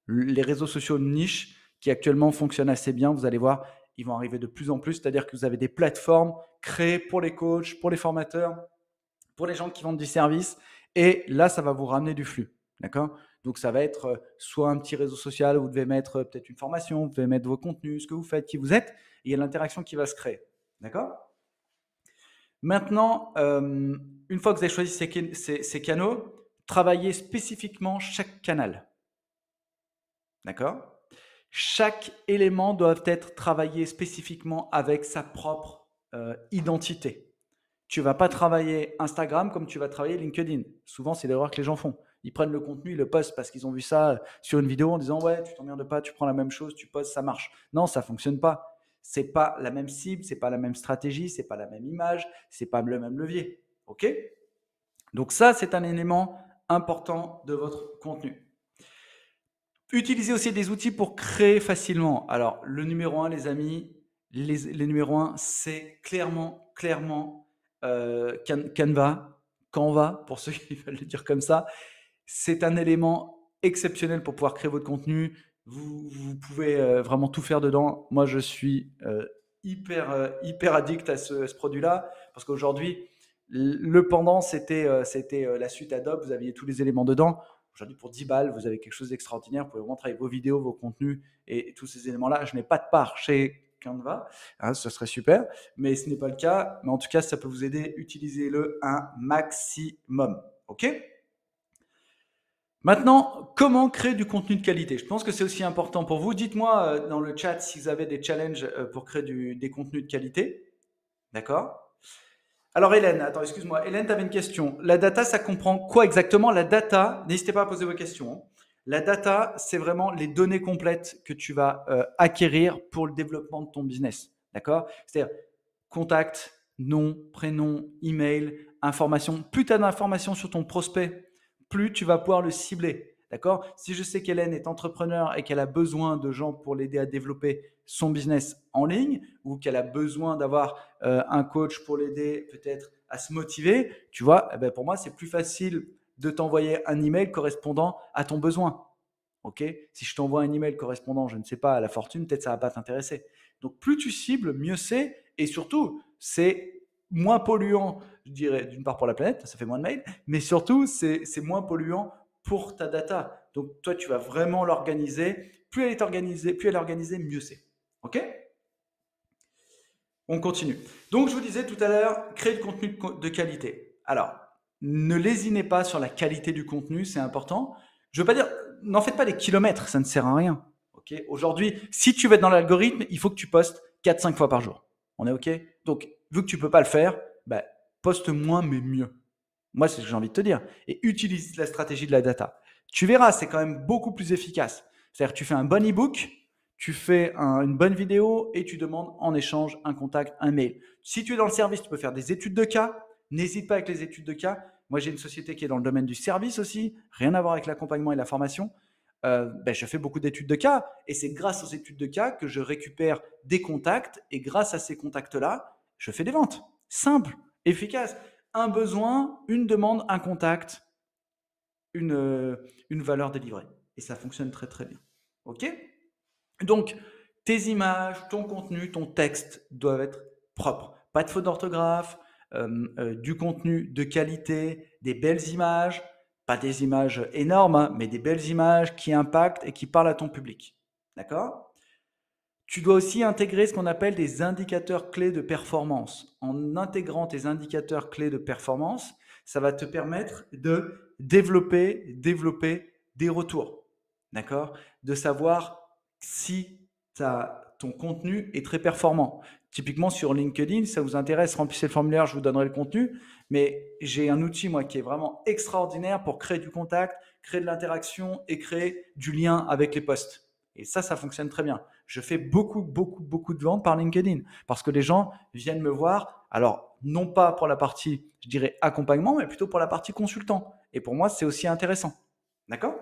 les réseaux sociaux niche qui actuellement fonctionnent assez bien. Vous allez voir, ils vont arriver de plus en plus. C'est-à-dire que vous avez des plateformes créées pour les coachs, pour les formateurs, pour les gens qui vendent du service. Et là, ça va vous ramener du flux. D'accord ? Donc, ça va être soit un petit réseau social où vous devez mettre peut-être une formation, vous devez mettre vos contenus, ce que vous faites, qui vous êtes, et il y a l'interaction qui va se créer. D'accord ? Maintenant, une fois que vous avez choisi ces canaux, travaillez spécifiquement chaque canal. D'accord ? Chaque élément doit être travaillé spécifiquement avec sa propre identité. Tu ne vas pas travailler Instagram comme tu vas travailler LinkedIn. Souvent, c'est l'erreur que les gens font. Ils prennent le contenu, ils le postent parce qu'ils ont vu ça sur une vidéo en disant « Ouais, tu t'emmerdes pas, tu prends la même chose, tu postes, ça marche. » Non, ça ne fonctionne pas. Ce n'est pas la même cible, ce n'est pas la même stratégie, ce n'est pas la même image, ce n'est pas le même levier. OK ? Donc ça, c'est un élément important de votre contenu. Utilisez aussi des outils pour créer facilement. Alors, le numéro 1, les amis, les numéros 1, c'est clairement Canva, pour ceux qui veulent le dire comme ça. C'est un élément exceptionnel pour pouvoir créer votre contenu. Vous pouvez vraiment tout faire dedans. Moi, je suis hyper addict à ce produit-là parce qu'aujourd'hui, le pendant, c'était la suite Adobe. Vous aviez tous les éléments dedans. Aujourd'hui, pour 10 balles, vous avez quelque chose d'extraordinaire. Vous pouvez vraiment travailler vos vidéos, vos contenus et tous ces éléments-là. Je n'ai pas de part chez Canva, hein, ce serait super, mais ce n'est pas le cas. Mais en tout cas, ça peut vous aider. Utilisez-le un maximum. OK ? Maintenant, comment créer du contenu de qualité? Je pense que c'est aussi important pour vous. Dites-moi dans le chat si vous avez des challenges pour créer des contenus de qualité. D'accord? Alors Hélène, attends, excuse-moi. Hélène, tu avais une question. La data, ça comprend quoi exactement? La data, n'hésitez pas à poser vos questions, hein. La data, c'est vraiment les données complètes que tu vas acquérir pour le développement de ton business. D'accord? C'est-à-dire contact, nom, prénom, email, information. Plus tu as d'informations sur ton prospect, plus tu vas pouvoir le cibler. D'accord? Si je sais qu'Hélène est entrepreneur et qu'elle a besoin de gens pour l'aider à développer son business en ligne ou qu'elle a besoin d'avoir un coach pour l'aider peut-être à se motiver, tu vois, eh ben pour moi, c'est plus facile de t'envoyer un email correspondant à ton besoin. Ok? Si je t'envoie un email correspondant, je ne sais pas, à la fortune, peut-être ça ne va pas t'intéresser. Donc, plus tu cibles, mieux c'est. Et surtout, c'est moins polluant, je dirais, d'une part pour la planète, ça fait moins de mails, mais surtout, c'est moins polluant pour ta data. Donc, toi, tu vas vraiment l'organiser. Plus elle est organisée, mieux c'est. OK? On continue. Donc, je vous disais tout à l'heure, créer du contenu de qualité. Alors, ne lésinez pas sur la qualité du contenu, c'est important. Je ne veux pas dire, n'en faites pas des kilomètres, ça ne sert à rien. Okay? Aujourd'hui, si tu veux être dans l'algorithme, il faut que tu postes 4-5 fois par jour. On est OK? Donc, vu que tu ne peux pas le faire, bah, poste moins mais mieux. Moi, c'est ce que j'ai envie de te dire. Et utilise la stratégie de la data. Tu verras, c'est quand même beaucoup plus efficace. C'est-à-dire que tu fais un bon e-book, tu fais une bonne vidéo et tu demandes en échange un contact, un mail. Si tu es dans le service, tu peux faire des études de cas. N'hésite pas avec les études de cas. Moi, j'ai une société qui est dans le domaine du service aussi, rien à voir avec l'accompagnement et la formation. Je fais beaucoup d'études de cas et c'est grâce aux études de cas que je récupère des contacts et grâce à ces contacts-là, je fais des ventes. Simple, efficace. Un besoin, une demande, un contact, une valeur délivrée. Et ça fonctionne très très bien. OK? Donc, tes images, ton contenu, ton texte doivent être propres. Pas de faute d'orthographe, du contenu de qualité, des belles images, pas des images énormes, hein, mais des belles images qui impactent et qui parlent à ton public. D'accord? Tu dois aussi intégrer ce qu'on appelle des indicateurs clés de performance. En intégrant tes indicateurs clés de performance, ça va te permettre de développer des retours. D'accord? De savoir si ton contenu est très performant. Typiquement sur LinkedIn, si ça vous intéresse, remplissez le formulaire, je vous donnerai le contenu. Mais j'ai un outil, moi, qui est vraiment extraordinaire pour créer du contact, créer de l'interaction et créer du lien avec les posts. Et ça fonctionne très bien. Je fais beaucoup de ventes par LinkedIn parce que les gens viennent me voir. Alors, non pas pour la partie, je dirais, accompagnement, mais plutôt pour la partie consultant. Et pour moi, c'est aussi intéressant. D'accord?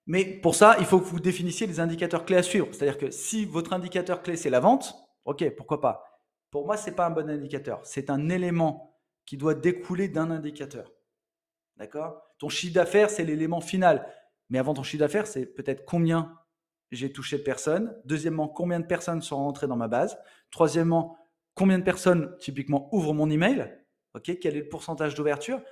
Mais pour ça, il faut que vous définissiez les indicateurs clés à suivre. C'est-à-dire que si votre indicateur clé, c'est la vente, ok, pourquoi pas. Pour moi, ce n'est pas un bon indicateur. C'est un élément qui doit découler d'un indicateur. D'accord? Ton chiffre d'affaires, c'est l'élément final. Mais avant ton chiffre d'affaires, c'est peut-être combien j'ai touché de personnes. Deuxièmement, combien de personnes sont rentrées dans ma base. Troisièmement, combien de personnes, typiquement, ouvrent mon email. Ok, quel est le pourcentage d'ouverture.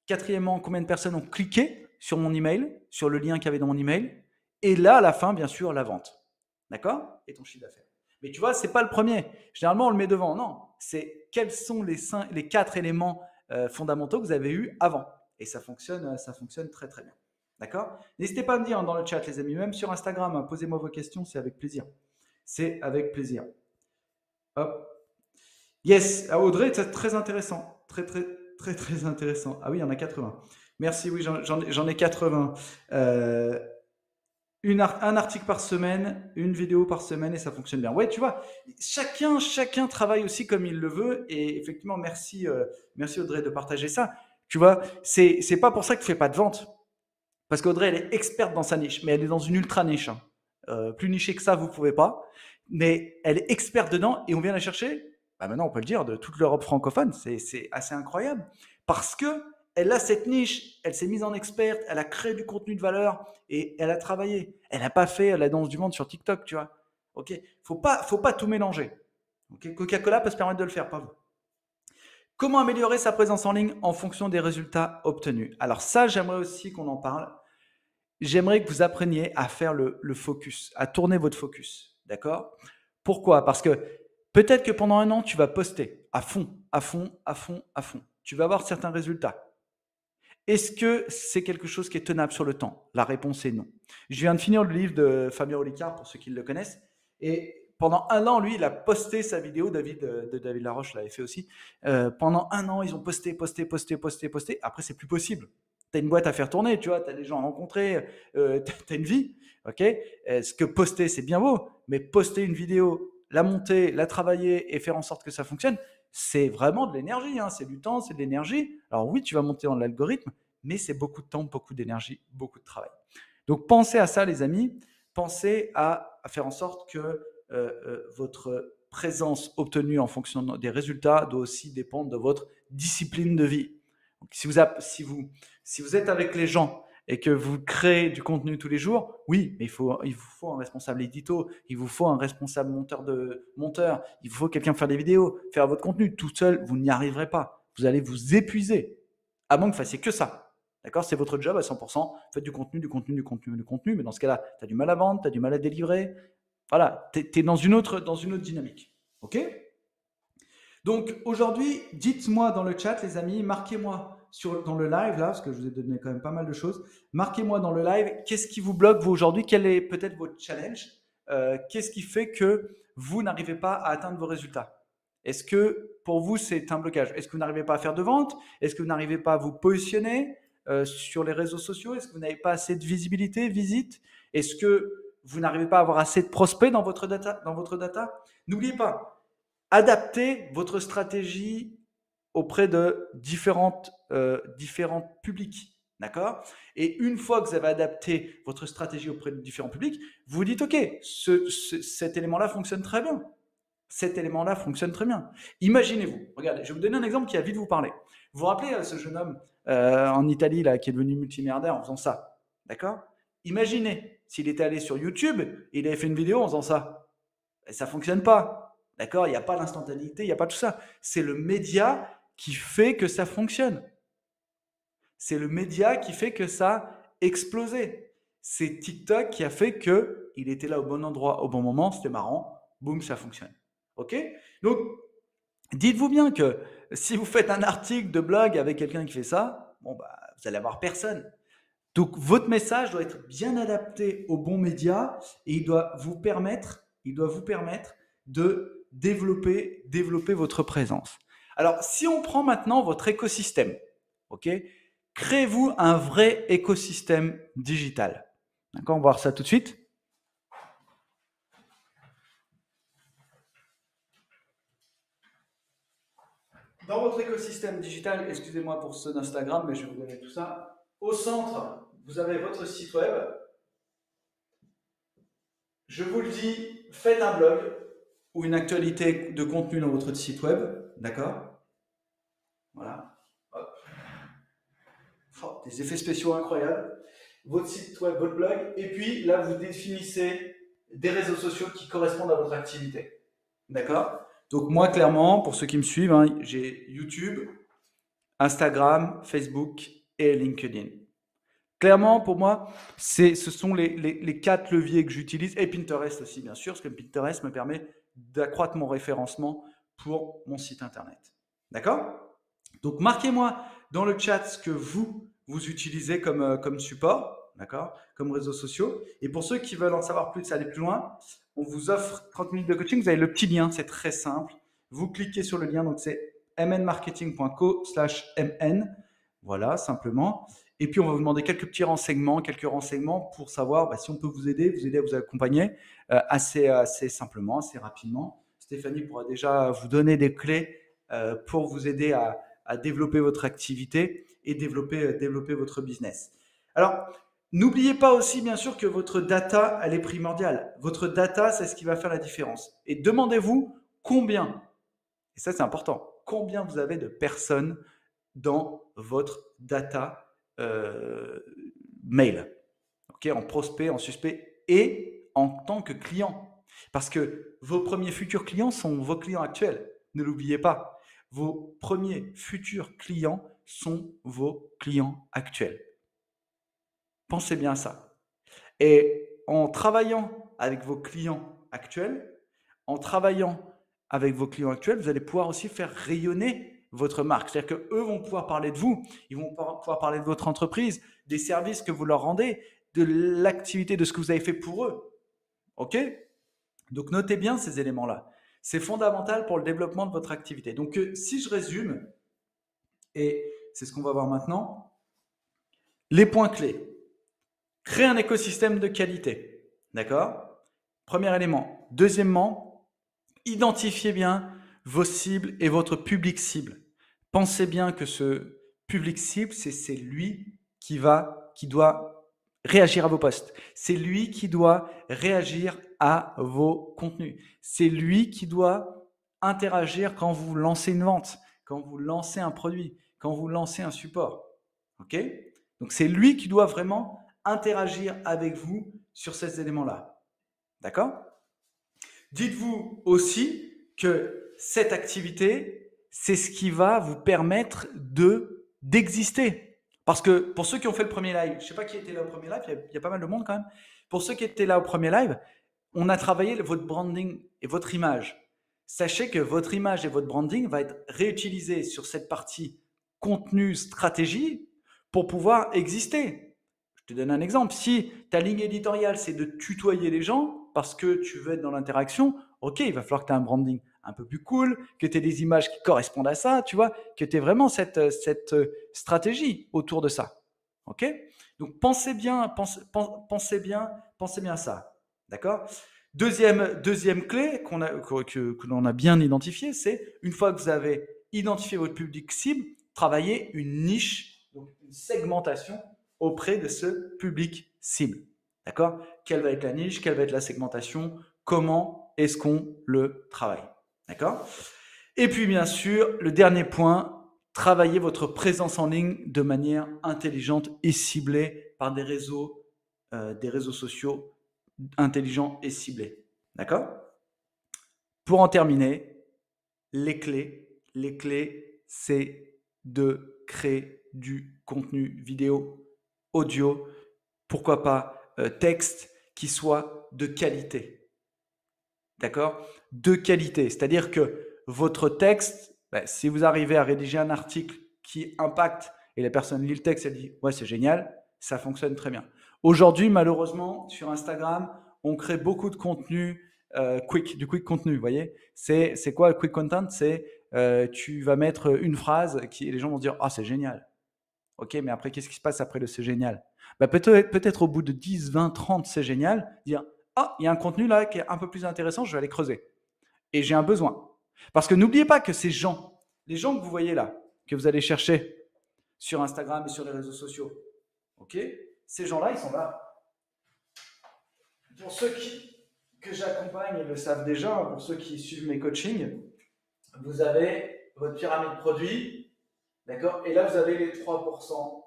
Quatrièmement, combien de personnes ont cliqué sur mon email, sur le lien qu'il y avait dans mon email. Et là, à la fin, bien sûr, la vente. D'accord? Et ton chiffre d'affaires. Mais tu vois, ce n'est pas le premier. Généralement, on le met devant. Non, c'est quels sont les 4 éléments fondamentaux que vous avez eus avant. Et ça fonctionne très, très bien. D'accord? N'hésitez pas à me dire dans le chat, les amis, même sur Instagram, hein, posez-moi vos questions, c'est avec plaisir. C'est avec plaisir. Hop. Yes, Audrey, c'est très intéressant. Très intéressant. Ah oui, il y en a 80. Merci, oui, j'en ai 80. Un article par semaine, une vidéo par semaine et ça fonctionne bien. Ouais, tu vois, chacun travaille aussi comme il le veut et effectivement, merci Audrey de partager ça. Tu vois, c'est pas pour ça que tu fais pas de vente. Parce qu'Audrey, elle est experte dans sa niche, mais elle est dans une ultra niche. Hein. Plus nichée que ça, vous ne pouvez pas. Mais elle est experte dedans et on vient la chercher, bah maintenant on peut le dire, de toute l'Europe francophone. C'est assez incroyable. Parce que elle a cette niche, elle s'est mise en experte, elle a créé du contenu de valeur et elle a travaillé. Elle n'a pas fait la danse du ventre sur TikTok, tu vois. Ok, faut pas tout mélanger. Okay, Coca-Cola peut se permettre de le faire, pas vous. Comment améliorer sa présence en ligne en fonction des résultats obtenus? Alors ça, j'aimerais aussi qu'on en parle. J'aimerais que vous appreniez à faire le focus, à tourner votre focus. D'accord? Pourquoi? Parce que peut-être que pendant un an, tu vas poster à fond, à fond, à fond, à fond. Tu vas avoir certains résultats. Est-ce que c'est quelque chose qui est tenable sur le temps? La réponse est non. Je viens de finir le livre de Fabien Olicard, pour ceux qui le connaissent. Et pendant un an, lui, il a posté sa vidéo, de David Laroche l'avait fait aussi. Pendant un an, ils ont posté. Après, c'est plus possible. Tu as une boîte à faire tourner, tu vois, tu as des gens à rencontrer, tu as une vie. Ok. Ce que poster, c'est bien beau, mais poster une vidéo, la monter, la travailler et faire en sorte que ça fonctionne, c'est vraiment de l'énergie, hein, c'est du temps, c'est de l'énergie. Alors oui, tu vas monter dans l'algorithme, mais c'est beaucoup de temps, beaucoup d'énergie, beaucoup de travail. Donc pensez à ça, les amis. Pensez à faire en sorte que votre présence obtenue en fonction des résultats doit aussi dépendre de votre discipline de vie. Donc, si vous êtes avec les gens et que vous créez du contenu tous les jours, oui, mais il vous faut un responsable édito, il vous faut un responsable monteur, il vous faut quelqu'un pour faire des vidéos, faire votre contenu. Tout seul, vous n'y arriverez pas. Vous allez vous épuiser, à moins que vous fassiez que ça. D'accord? C'est votre job à 100%. Faites du contenu, mais dans ce cas-là, tu as du mal à vendre, tu as du mal à délivrer. Voilà, tu es dans une autre dynamique. OK? Donc aujourd'hui, dites-moi dans le chat, les amis, marquez-moi dans le live, là, parce que je vous ai donné quand même pas mal de choses. Marquez-moi dans le live, qu'est-ce qui vous bloque, vous, aujourd'hui? Quel est peut-être votre challenge? Qu'est-ce qui fait que vous n'arrivez pas à atteindre vos résultats? Est-ce que pour vous, c'est un blocage? Est-ce que vous n'arrivez pas à faire de vente? Est-ce que vous n'arrivez pas à vous positionner sur les réseaux sociaux? Est-ce que vous n'avez pas assez de visibilité, visite? Est-ce que vous n'arrivez pas à avoir assez de prospects dans votre data? N'oubliez pas, adaptez votre stratégie auprès de différentes publics. D'accord? Et une fois que vous avez adapté votre stratégie auprès de différents publics, vous vous dites, OK, cet élément-là fonctionne très bien. Cet élément-là fonctionne très bien. Imaginez-vous, regardez, je vais vous donner un exemple qui va vite vous parler. Vous vous rappelez ce jeune homme en Italie là, qui est devenu multimilliardaire en faisant ça? D'accord? Imaginez s'il était allé sur YouTube et il avait fait une vidéo en faisant ça. Et ça ne fonctionne pas. D'accord? Il n'y a pas l'instantanéité, il n'y a pas tout ça. C'est le média qui fait que ça fonctionne. C'est le média qui fait que ça a explosé. C'est TikTok qui a fait qu'il était là au bon endroit, au bon moment, c'était marrant, boum, ça fonctionne. OK? Donc, dites-vous bien que si vous faites un article de blog avec quelqu'un qui fait ça, bon, bah, vous allez avoir personne. Donc, votre message doit être bien adapté au bon média et il doit vous permettre de développer votre présence. Alors, si on prend maintenant votre écosystème, ok, créez-vous un vrai écosystème digital. D'accord, on va voir ça tout de suite. Dans votre écosystème digital, excusez-moi pour ce Instagram, mais je vais vous donner tout ça. Au centre, vous avez votre site web. Je vous le dis, faites un blog ou une actualité de contenu dans votre site web, d'accord? Voilà. Hop. Oh, des effets spéciaux incroyables. Votre site web, votre blog, et puis là, vous définissez des réseaux sociaux qui correspondent à votre activité. D'accord? Donc moi, clairement, pour ceux qui me suivent, hein, j'ai YouTube, Instagram, Facebook et LinkedIn. Clairement, pour moi, ce sont les 4 leviers que j'utilise, et Pinterest aussi, bien sûr, parce que Pinterest me permet d'accroître mon référencement pour mon site internet. D'accord? Donc, marquez-moi dans le chat ce que vous utilisez comme support, d'accord? Comme réseaux sociaux. Et pour ceux qui veulent en savoir plus, aller plus loin, on vous offre 30 minutes de coaching. Vous avez le petit lien, c'est très simple. Vous cliquez sur le lien, donc c'est mnmarketing.co/mn. Voilà, simplement. Et puis, on va vous demander quelques renseignements pour savoir si on peut vous aider à vous accompagner assez simplement, assez rapidement. Stéphanie pourra déjà vous donner des clés pour vous aider à développer votre activité et développer votre business. Alors, N'oubliez pas aussi, bien sûr, que votre data, elle est primordiale. Votre data, c'est ce qui va faire la différence. Et demandez-vous combien, et ça c'est important, combien vous avez de personnes dans votre data mail, okay, en prospect, en suspect et en tant que client. Parce que vos premiers futurs clients sont vos clients actuels. Ne l'oubliez pas. Vos premiers futurs clients sont vos clients actuels. Pensez bien à ça. Et en travaillant avec vos clients actuels, vous allez pouvoir aussi faire rayonner votre marque. C'est-à-dire qu'eux vont pouvoir parler de vous, ils vont pouvoir parler de votre entreprise, des services que vous leur rendez, de l'activité, de ce que vous avez fait pour eux. OK? Donc notez bien ces éléments-là. C'est fondamental pour le développement de votre activité. Donc si je résume, et c'est ce qu'on va voir maintenant, les points clés. Créer un écosystème de qualité. D'accord? Premier élément. Deuxièmement, identifiez bien vos cibles et votre public cible. Pensez bien que ce public cible, c'est lui qui doit réagir à vos posts. C'est lui qui doit réagir à vos contenus. C'est lui qui doit interagir quand vous lancez une vente, quand vous lancez un produit, quand vous lancez un support. OK? Donc c'est lui qui doit vraiment interagir avec vous sur ces éléments-là. D'accord? Dites-vous aussi que cette activité, c'est ce qui va vous permettre d'exister. Parce que pour ceux qui ont fait le premier live, je ne sais pas qui était là au premier live, il y a pas mal de monde quand même. Pour ceux qui étaient là au premier live, on a travaillé votre branding et votre image. Sachez que votre image et votre branding va être réutilisé sur cette partie contenu, stratégie pour pouvoir exister. Je te donne un exemple. Si ta ligne éditoriale, c'est de tutoyer les gens parce que tu veux être dans l'interaction, ok, il va falloir que tu aies un branding un peu plus cool, que tu aies des images qui correspondent à ça, tu vois, que tu aies vraiment cette stratégie autour de ça. Ok? Donc pensez bien à ça. D'accord? Deuxième clé que l'on a bien identifiée, c'est une fois que vous avez identifié votre public cible, travaillez une niche, donc une segmentation auprès de ce public cible. D'accord? Quelle va être la niche? Quelle va être la segmentation? Comment est-ce qu'on le travaille? D'accord? Et puis, bien sûr, le dernier point, travaillez votre présence en ligne de manière intelligente et ciblée par des réseaux sociaux intelligents et ciblés. D'accord? Pour en terminer, les clés, c'est de créer du contenu vidéo, audio, pourquoi pas texte qui soit de qualité. D'accord? De qualité. C'est-à-dire que votre texte, si vous arrivez à rédiger un article qui impacte et la personne lit le texte et dit « ouais, c'est génial », ça fonctionne très bien. Aujourd'hui, malheureusement, sur Instagram, on crée beaucoup de contenu du quick contenu, vous voyez. C'est quoi le quick content? C'est tu vas mettre une phrase et les gens vont se dire « ah, c'est génial ». Ok, mais après, qu'est-ce qui se passe après le c'est génial? Peut-être au bout de 10, 20, 30, c'est génial, dire ah, il y a un contenu là qui est un peu plus intéressant, je vais aller creuser. Et j'ai un besoin. Parce que n'oubliez pas que les gens que vous voyez là, que vous allez chercher sur Instagram et sur les réseaux sociaux, ok, ces gens-là, ils sont là. Pour ceux que j'accompagne, ils le savent déjà, pour ceux qui suivent mes coachings, vous avez votre pyramide produit, d'accord, et là vous avez les 3%.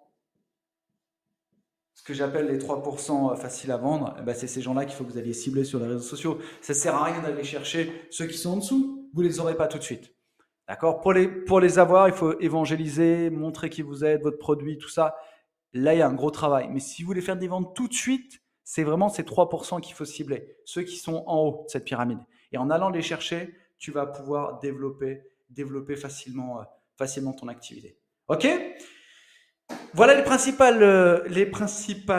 Ce que j'appelle les 3% faciles à vendre, c'est ces gens-là qu'il faut que vous alliez cibler sur les réseaux sociaux. Ça ne sert à rien d'aller chercher ceux qui sont en dessous, vous ne les aurez pas tout de suite. D'accord? Pour les avoir, il faut évangéliser, montrer qui vous êtes, votre produit, tout ça. Là, il y a un gros travail. Mais si vous voulez faire des ventes tout de suite, c'est vraiment ces 3% qu'il faut cibler, ceux qui sont en haut de cette pyramide. Et en allant les chercher, tu vas pouvoir développer facilement ton activité. OK? Voilà les principales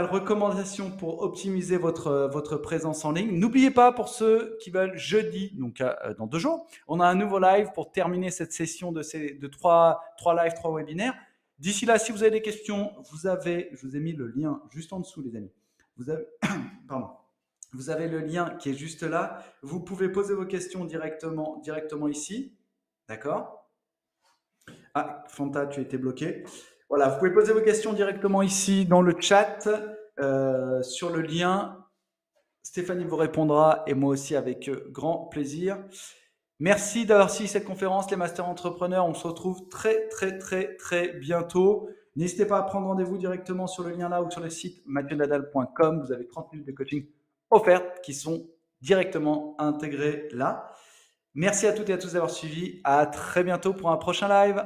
recommandations pour optimiser votre présence en ligne. N'oubliez pas, pour ceux qui veulent, jeudi, donc dans 2 jours, on a un nouveau live pour terminer cette session de 3 lives, 3 webinaires. D'ici là, si vous avez des questions, je vous ai mis le lien juste en dessous, les amis. Vous avez le lien qui est juste là. Vous pouvez poser vos questions directement ici. D'accord? Ah, Fanta, tu étais bloqué. Voilà, vous pouvez poser vos questions directement ici dans le chat. sur le lien. Stéphanie vous répondra et moi aussi avec grand plaisir. Merci d'avoir suivi cette conférence, les Masters Entrepreneurs. On se retrouve très, très, très, très bientôt. N'hésitez pas à prendre rendez-vous directement sur le lien là ou sur le site mathieuNadal.com. Vous avez 30 minutes de coaching offertes qui sont directement intégrées là. Merci à toutes et à tous d'avoir suivi. À très bientôt pour un prochain live.